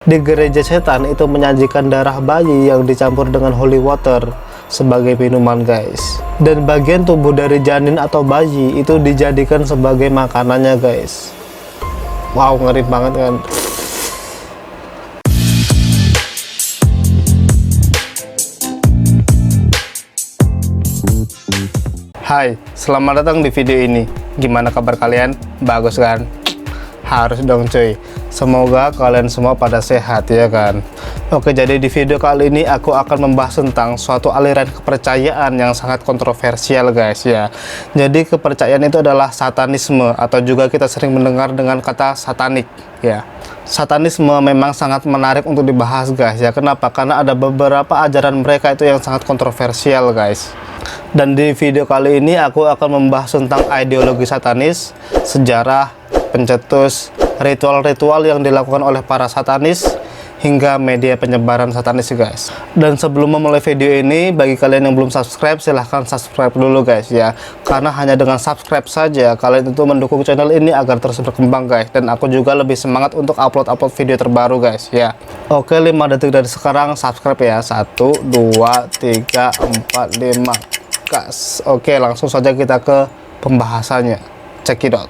Di gereja setan itu menyajikan darah bayi yang dicampur dengan holy water sebagai minuman guys. Dan bagian tubuh dari janin atau bayi itu dijadikan sebagai makanannya guys. Wow, ngeri banget kan. Hai, selamat datang di video ini. Gimana kabar kalian? Bagus kan? Harus dong cuy. Semoga kalian semua pada sehat ya kan. Oke, jadi di video kali ini aku akan membahas tentang suatu aliran kepercayaan yang sangat kontroversial guys ya. Jadi kepercayaan itu adalah satanisme, atau juga kita sering mendengar dengan kata satanik ya. Satanisme memang sangat menarik untuk dibahas guys ya. Kenapa? Karena ada beberapa ajaran mereka itu yang sangat kontroversial guys. Dan di video kali ini aku akan membahas tentang ideologi satanis, sejarah, pencetus, ritual-ritual yang dilakukan oleh para satanis, hingga media penyebaran satanis guys. Dan sebelum memulai video ini, bagi kalian yang belum subscribe, silahkan subscribe dulu guys ya. Karena hanya dengan subscribe saja kalian itu mendukung channel ini agar terus berkembang guys. Dan aku juga lebih semangat untuk upload video terbaru guys ya. Oke, 5 detik dari sekarang subscribe ya. 1, 2, 3, 4, 5 gas. Oke, langsung saja kita ke pembahasannya. Check it out.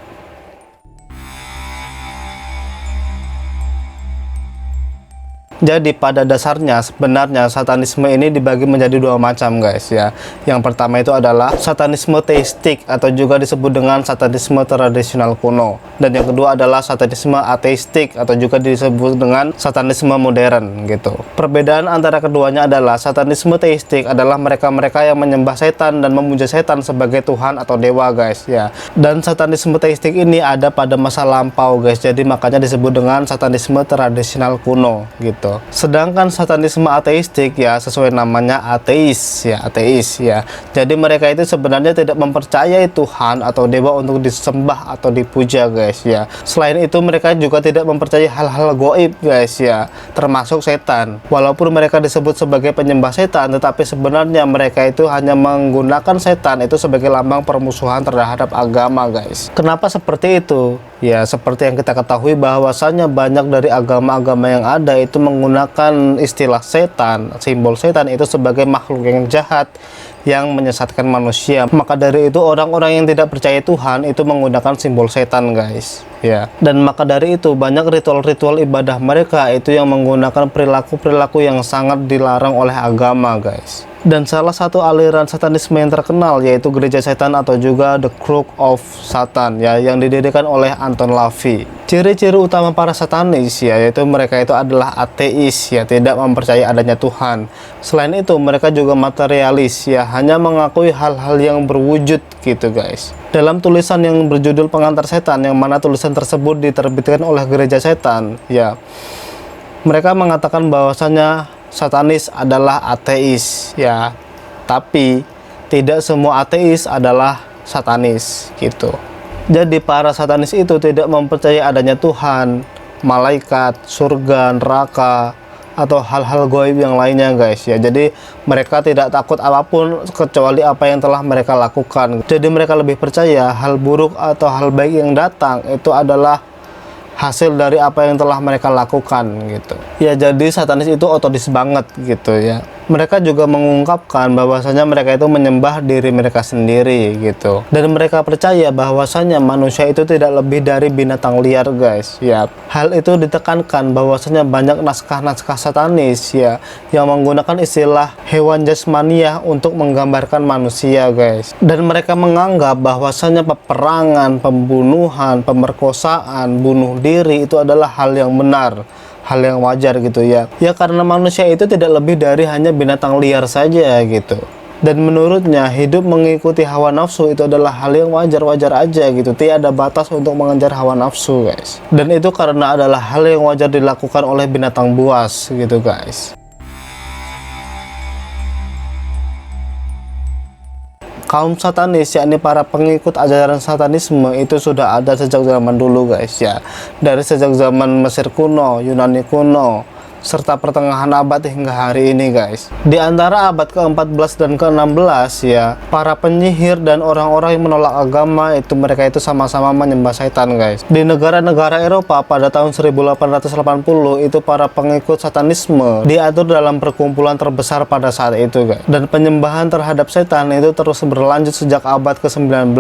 Jadi pada dasarnya sebenarnya satanisme ini dibagi menjadi dua macam guys ya. Yang pertama itu adalah satanisme teistik, atau juga disebut dengan satanisme tradisional kuno. Dan yang kedua adalah satanisme ateistik, atau juga disebut dengan satanisme modern gitu. Perbedaan antara keduanya adalah satanisme teistik adalah mereka-mereka yang menyembah setan dan memuja setan sebagai Tuhan atau dewa guys ya. Dan satanisme teistik ini ada pada masa lampau guys. Jadi makanya disebut dengan satanisme tradisional kuno gitu. Sedangkan satanisme ateistik ya, sesuai namanya ateis ya. Jadi mereka itu sebenarnya tidak mempercayai Tuhan atau dewa untuk disembah atau dipuja guys ya. Selain itu mereka juga tidak mempercayai hal-hal goib guys ya, termasuk setan. Walaupun mereka disebut sebagai penyembah setan, tetapi sebenarnya mereka itu hanya menggunakan setan itu sebagai lambang permusuhan terhadap agama guys. Kenapa seperti itu? Ya, seperti yang kita ketahui bahwasanya banyak dari agama-agama yang ada itu menggunakan istilah setan, simbol setan itu sebagai makhluk yang jahat yang menyesatkan manusia. Maka dari itu orang-orang yang tidak percaya Tuhan itu menggunakan simbol setan guys ya. Dan maka dari itu banyak ritual-ritual ibadah mereka itu yang menggunakan perilaku-perilaku yang sangat dilarang oleh agama guys. Dan salah satu aliran satanisme yang terkenal yaitu gereja setan, atau juga The Church of Satan ya, yang didirikan oleh Anton LaVey. Ciri-ciri utama para satanis ya, yaitu mereka itu adalah ateis ya, tidak mempercayai adanya Tuhan. Selain itu mereka juga materialis ya, hanya mengakui hal-hal yang berwujud gitu guys. Dalam tulisan yang berjudul Pengantar Setan, yang mana tulisan tersebut diterbitkan oleh gereja setan ya, mereka mengatakan bahwasanya satanis adalah ateis ya, tapi tidak semua ateis adalah satanis gitu. Jadi para satanis itu tidak mempercayai adanya Tuhan, malaikat, surga, neraka, atau hal-hal gaib yang lainnya guys ya. Jadi mereka tidak takut apapun kecuali apa yang telah mereka lakukan. Jadi mereka lebih percaya hal buruk atau hal baik yang datang itu adalah hasil dari apa yang telah mereka lakukan gitu ya. Jadi satanis itu ototis banget gitu ya. Mereka juga mengungkapkan bahwasanya mereka itu menyembah diri mereka sendiri gitu, dan mereka percaya bahwasanya manusia itu tidak lebih dari binatang liar guys ya. Hal itu ditekankan bahwasanya banyak naskah-naskah satanis ya yang menggunakan istilah hewan jasmaniah untuk menggambarkan manusia guys. Dan mereka menganggap bahwasanya peperangan, pembunuhan, pemerkosaan, bunuh diri itu adalah hal yang benar, hal yang wajar gitu ya. Ya karena manusia itu tidak lebih dari hanya binatang liar saja gitu. Dan menurutnya hidup mengikuti hawa nafsu itu adalah hal yang wajar-wajar aja gitu. Tiada batas untuk mengejar hawa nafsu guys. Dan itu karena adalah hal yang wajar dilakukan oleh binatang buas gitu guys. Kaum satanis, yakni para pengikut ajaran satanisme, itu sudah ada sejak zaman dulu guys ya. Dari sejak zaman Mesir kuno, Yunani kuno, serta pertengahan abad hingga hari ini guys. Di antara abad ke-14 dan ke-16 ya, para penyihir dan orang-orang yang menolak agama itu mereka itu sama-sama menyembah setan guys. Di negara-negara Eropa pada tahun 1880 itu para pengikut satanisme diatur dalam perkumpulan terbesar pada saat itu guys. Dan penyembahan terhadap setan itu terus berlanjut sejak abad ke-19,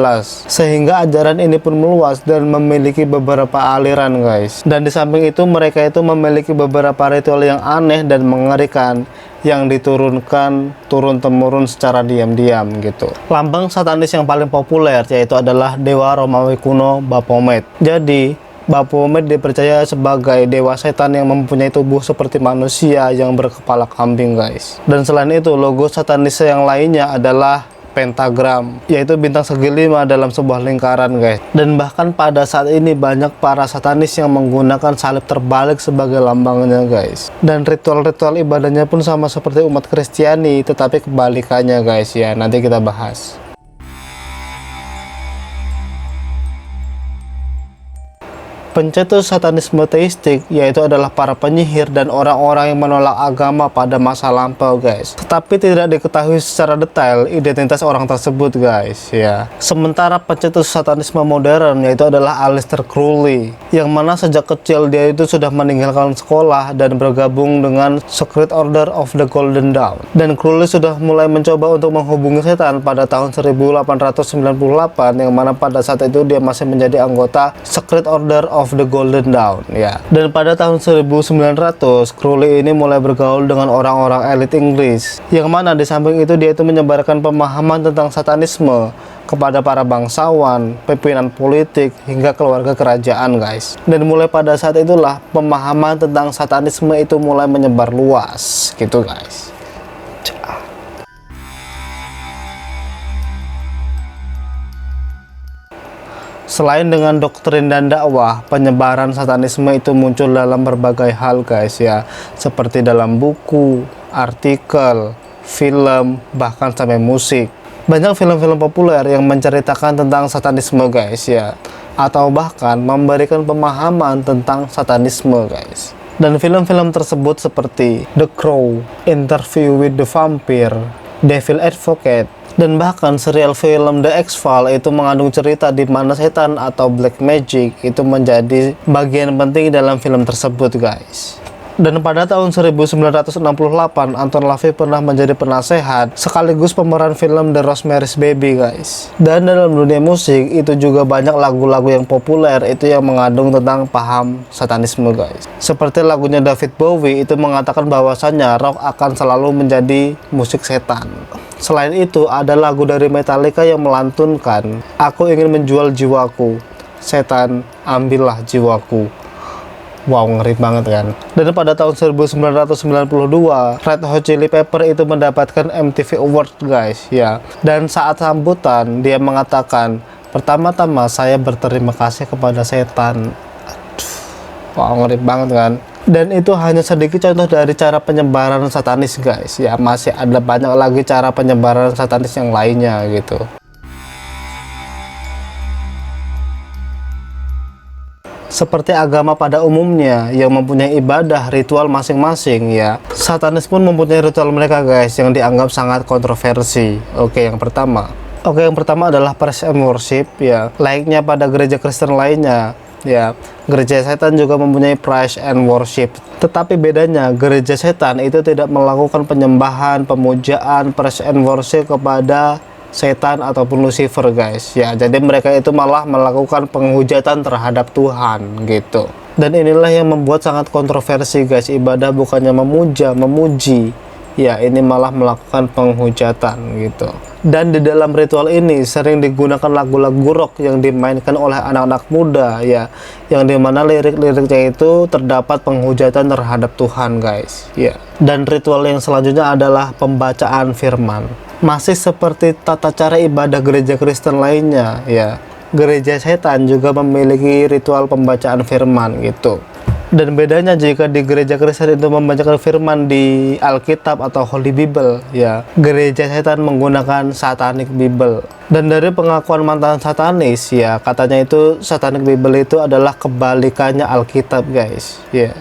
sehingga ajaran ini pun meluas dan memiliki beberapa aliran guys. Dan di samping itu mereka itu memiliki beberapa ritual yang aneh dan mengerikan yang diturunkan turun-temurun secara diam-diam gitu. Lambang satanis yang paling populer yaitu adalah dewa Romawi kuno Baphomet. Jadi Baphomet dipercaya sebagai dewa setan yang mempunyai tubuh seperti manusia yang berkepala kambing guys. Dan selain itu logo satanis yang lainnya adalah pentagram, yaitu bintang segi 5 dalam sebuah lingkaran guys. Dan bahkan pada saat ini banyak para satanis yang menggunakan salib terbalik sebagai lambangnya guys. Dan ritual-ritual ibadahnya pun sama seperti umat Kristiani, tetapi kebalikannya guys ya, nanti kita bahas. Pencetus satanisme teistik yaitu adalah para penyihir dan orang-orang yang menolak agama pada masa lampau guys. Tetapi tidak diketahui secara detail identitas orang tersebut guys ya. Sementara pencetus satanisme modern yaitu adalah Aleister Crowley, yang mana sejak kecil dia itu sudah meninggalkan sekolah dan bergabung dengan Secret Order of the Golden Dawn. Dan Crowley sudah mulai mencoba untuk menghubungi setan pada tahun 1898, yang mana pada saat itu dia masih menjadi anggota Secret Order of the Golden Dawn ya. Dan pada tahun 1900 Crowley ini mulai bergaul dengan orang-orang elit Inggris, yang mana di samping itu dia itu menyebarkan pemahaman tentang satanisme kepada para bangsawan, pimpinan politik, hingga keluarga kerajaan guys. Dan mulai pada saat itulah pemahaman tentang satanisme itu mulai menyebar luas gitu guys. Selain dengan doktrin dan dakwah, penyebaran satanisme itu muncul dalam berbagai hal guys ya, seperti dalam buku, artikel, film, bahkan sampai musik. Banyak film-film populer yang menceritakan tentang satanisme guys ya, atau bahkan memberikan pemahaman tentang satanisme guys. Dan film-film tersebut seperti The Crow, Interview with the Vampire, Devil Advocate, dan bahkan serial film The X-Files itu mengandung cerita di mana setan atau black magic itu menjadi bagian penting dalam film tersebut guys. Dan pada tahun 1968 Anton LaVey pernah menjadi penasehat sekaligus pemeran film The Rosemary's Baby guys. Dan dalam dunia musik itu juga banyak lagu-lagu yang populer itu yang mengandung tentang paham satanisme guys. Seperti lagunya David Bowie itu mengatakan bahwasannya rock akan selalu menjadi musik setan. Selain itu ada lagu dari Metallica yang melantunkan, "Aku ingin menjual jiwaku, setan ambillah jiwaku." Wow, ngeri banget kan. Dan pada tahun 1992 Red Hot Chili Pepper itu mendapatkan MTV Award guys ya. Dan saat sambutan dia mengatakan, "Pertama-tama saya berterima kasih kepada setan." Aduh, wow, ngeri banget kan. Dan itu hanya sedikit contoh dari cara penyebaran satanis guys ya. Masih ada banyak lagi cara penyebaran satanis yang lainnya gitu. Seperti agama pada umumnya yang mempunyai ibadah ritual masing-masing ya, satanis pun mempunyai ritual mereka guys yang dianggap sangat kontroversi. Oke, yang pertama adalah praise and worship ya, layaknya pada gereja Kristen lainnya ya. Gereja setan juga mempunyai praise and worship, tetapi bedanya gereja setan itu tidak melakukan penyembahan, pemujaan, praise and worship kepada setan ataupun Lucifer guys ya. Jadi mereka itu malah melakukan penghujatan terhadap Tuhan gitu. Dan inilah yang membuat sangat kontroversi guys. Ibadah bukannya memuja, memuji ya, ini malah melakukan penghujatan gitu. Dan di dalam ritual ini sering digunakan lagu-lagu rock yang dimainkan oleh anak-anak muda ya, yang dimana lirik-liriknya itu terdapat penghujatan terhadap Tuhan guys ya. Dan ritual yang selanjutnya adalah pembacaan firman. Masih seperti tata cara ibadah gereja Kristen lainnya ya, gereja setan juga memiliki ritual pembacaan firman gitu. Dan bedanya jika di gereja Kristen itu membacakan firman di Alkitab atau Holy Bible ya, gereja setan menggunakan Satanic Bible. Dan dari pengakuan mantan satanis ya, katanya itu Satanic Bible itu adalah kebalikannya Alkitab guys ya.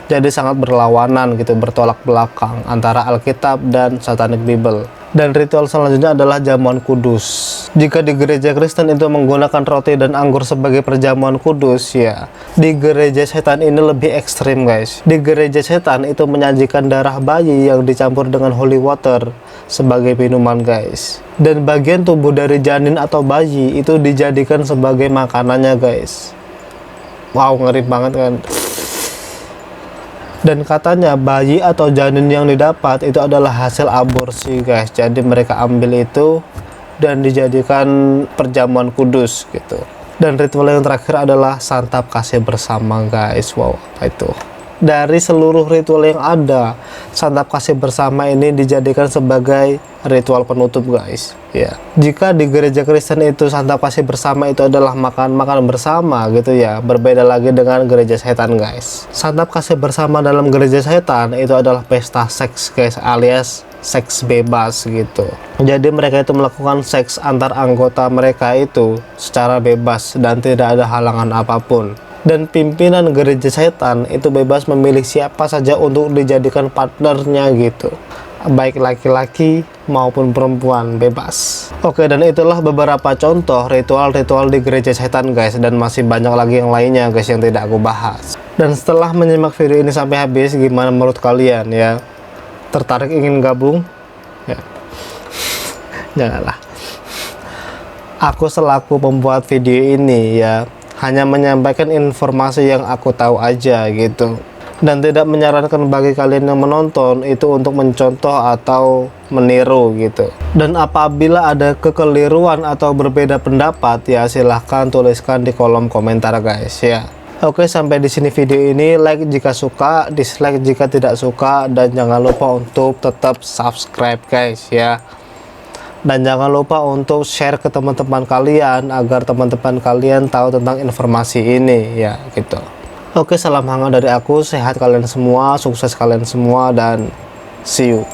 Jadi sangat berlawanan gitu, bertolak belakang antara Alkitab dan Satanic Bible. Dan ritual selanjutnya adalah jamuan kudus. Jika di gereja Kristen itu menggunakan roti dan anggur sebagai perjamuan kudus, ya di gereja setan ini lebih ekstrim guys. Di gereja setan itu menyajikan darah bayi yang dicampur dengan holy water sebagai minuman guys. Dan bagian tubuh dari janin atau bayi itu dijadikan sebagai makanannya guys. Wow, ngeri banget kan. Dan katanya bayi atau janin yang didapat itu adalah hasil aborsi guys. Jadi mereka ambil itu dan dijadikan perjamuan kudus gitu. Dan ritual yang terakhir adalah santap kasih bersama guys. Wow, apa itu? Dari seluruh ritual yang ada, santap kasih bersama ini dijadikan sebagai ritual penutup guys. Ya, jika di gereja Kristen itu santap kasih bersama itu adalah makan bersama gitu ya, berbeda lagi dengan gereja setan guys. Santap kasih bersama dalam gereja setan itu adalah pesta seks guys, alias seks bebas gitu. Jadi mereka itu melakukan seks antar anggota mereka itu secara bebas dan tidak ada halangan apapun. Dan pimpinan gereja setan itu bebas memilih siapa saja untuk dijadikan partnernya gitu, baik laki-laki maupun perempuan, bebas. Oke, dan itulah beberapa contoh ritual-ritual di gereja setan guys, dan masih banyak lagi yang lainnya guys yang tidak aku bahas. Dan setelah menyimak video ini sampai habis, gimana menurut kalian ya? Tertarik ingin gabung? Ya. Janganlah. Aku selaku pembuat video ini ya hanya menyampaikan informasi yang aku tahu aja gitu, dan tidak menyarankan bagi kalian yang menonton itu untuk mencontoh atau meniru gitu. Dan apabila ada kekeliruan atau berbeda pendapat ya silahkan tuliskan di kolom komentar guys ya. Oke, sampai di sini video ini. Like jika suka, dislike jika tidak suka, dan jangan lupa untuk tetap subscribe guys ya. Dan jangan lupa untuk share ke teman-teman kalian agar teman-teman kalian tahu tentang informasi ini ya gitu. Oke, salam hangat dari aku, sehat kalian semua, sukses kalian semua, dan see you.